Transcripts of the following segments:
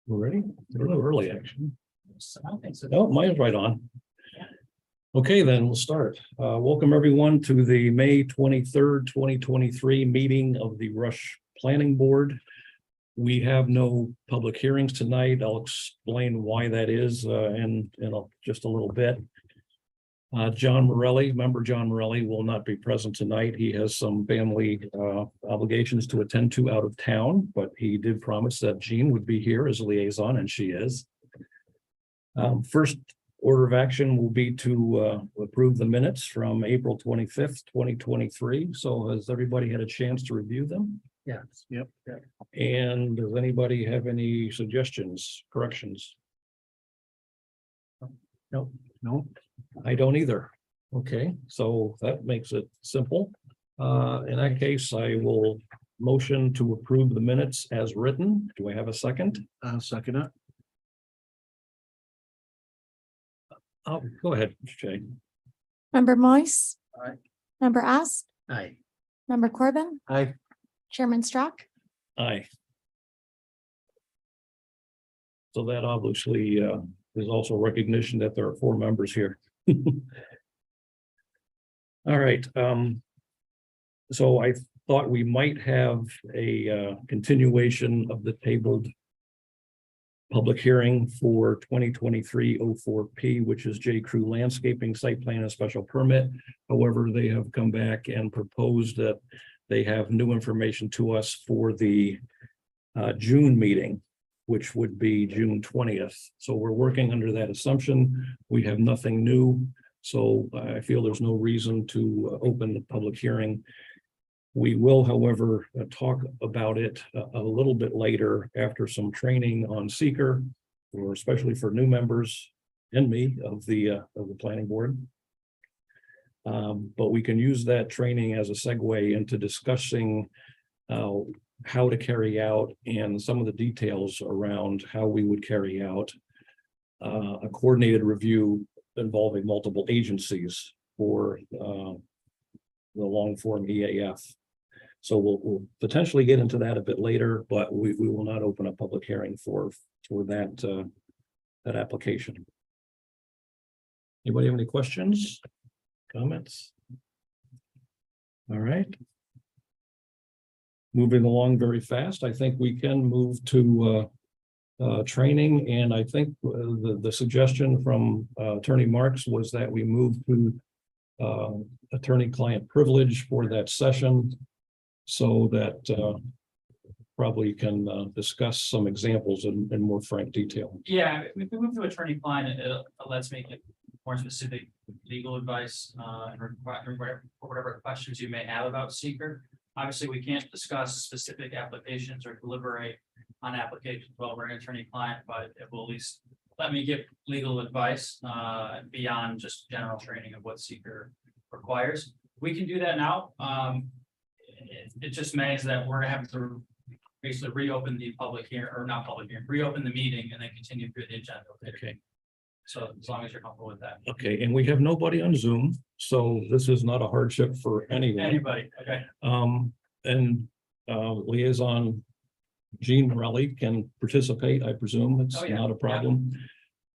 We're ready? A little early, actually. I don't think so. No, mine's right on. Okay, then we'll start. Welcome everyone to the May 23rd, 2023 meeting of the Rush Planning Board. We have no public hearings tonight. I'll explain why that is in just a little bit. John Morelli, member John Morelli will not be present tonight. He has some family obligations to attend to out of town, but he did promise that Jean would be here as a liaison, and she is. First order of action will be to approve the minutes from April 25th, 2023. So has everybody had a chance to review them? Yes. Yep. And does anybody have any suggestions, corrections? No. No. I don't either. Okay, so that makes it simple. In that case, I will motion to approve the minutes as written. Do I have a second? I'll second it. Oh, go ahead, Jay. Member Moise. Aye. Member Asp, Aye. member Corbin, Aye. Chairman Strack. Aye. So that obviously is also recognition that there are 4 members here. All right. So I thought we might have a continuation of the tabled public hearing for 2023-04P, which is J. Crew Landscaping Site Plan and Special Permit. However, they have come back and proposed that they have new information to us for the June meeting, which would be June 20th. So we're working under that assumption. We have nothing new. So I feel there's no reason to open the public hearing. We will, however, talk about it a little bit later after some training on seeker, or especially for new members and me of the planning board. But we can use that training as a segue into discussing how to carry out and some of the details around how we would carry out a coordinated review involving multiple agencies for the long form EAF. So we'll potentially get into that a bit later, but we will not open a public hearing for that application. Anybody have any questions, comments? All right. Moving along very fast, I think we can move to training, and I think the suggestion from Attorney Marks was that we move to attorney-client privilege for that session, so that probably can discuss some examples in more frank detail. Yeah, if we move to attorney-client, it lets me get more specific legal advice and whatever questions you may have about seeker. Obviously, we can't discuss specific applications or deliberate on applications while we're an attorney-client, but it will at least let me give legal advice beyond just general training of what seeker requires. We can do that now. It just means that we're gonna have to basically reopen the public hearing, or not public hearing, reopen the meeting and then continue through the agenda. Okay. So as long as you're comfortable with that. Okay, and we have nobody on Zoom, so this is not a hardship for anyone. Anybody, okay? And liaison Jean Morelli can participate, I presume. It's Oh, yeah. not a problem.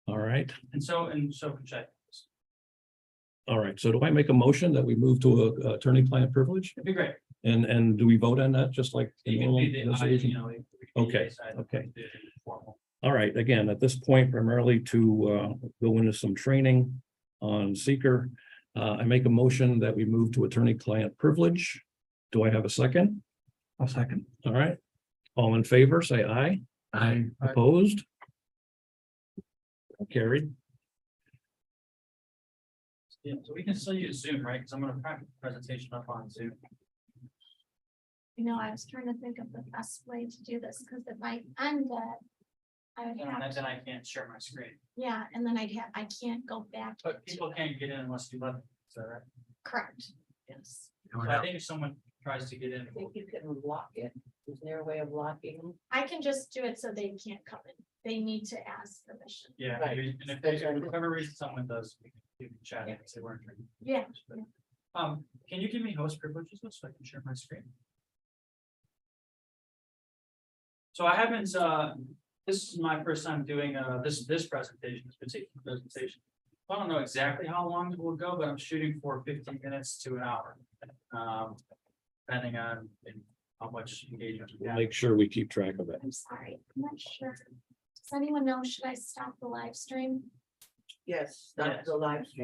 All right. And so can check. All right. So do I make a motion that we move to a attorney-client privilege? It'd be great. And do we vote on that just like? the It will be normal the, resolution? you know, Okay, decide okay. to do it formal. All right, again, at this point, primarily to go into some training on seeker. I make a motion that we move to attorney-client privilege. Do I have a second? I'll second. All right. All in favor, say aye. Aye. Opposed? Carried. Yeah, so we can still use Zoom, right? Because I'm gonna practice the presentation up on Zoom. You know, I was trying to think of the best way to do this, because if I end it, I would have And to, then I can't share my screen. yeah, and then I can't go back. But people can't get in unless you let them. Is that right? Correct, yes. So I think if someone tries to get in. I think you can lock it. Is there a way of locking them? I can just do it so they can't come in. They need to ask permission. Yeah, Right. and if for whatever reason someone does, you can chat and say we're. Yeah. Can you give me host privileges so I can share my screen? So I haven't, this is my first time doing, this presentation, this particular presentation. I don't know exactly how long it will go, but I'm shooting for 15 minutes to an hour. Depending on how much engagement we have. Make sure we keep track of it. I'm sorry, I'm not sure. Does anyone know, should I stop the live stream? Yes, stop the live stream.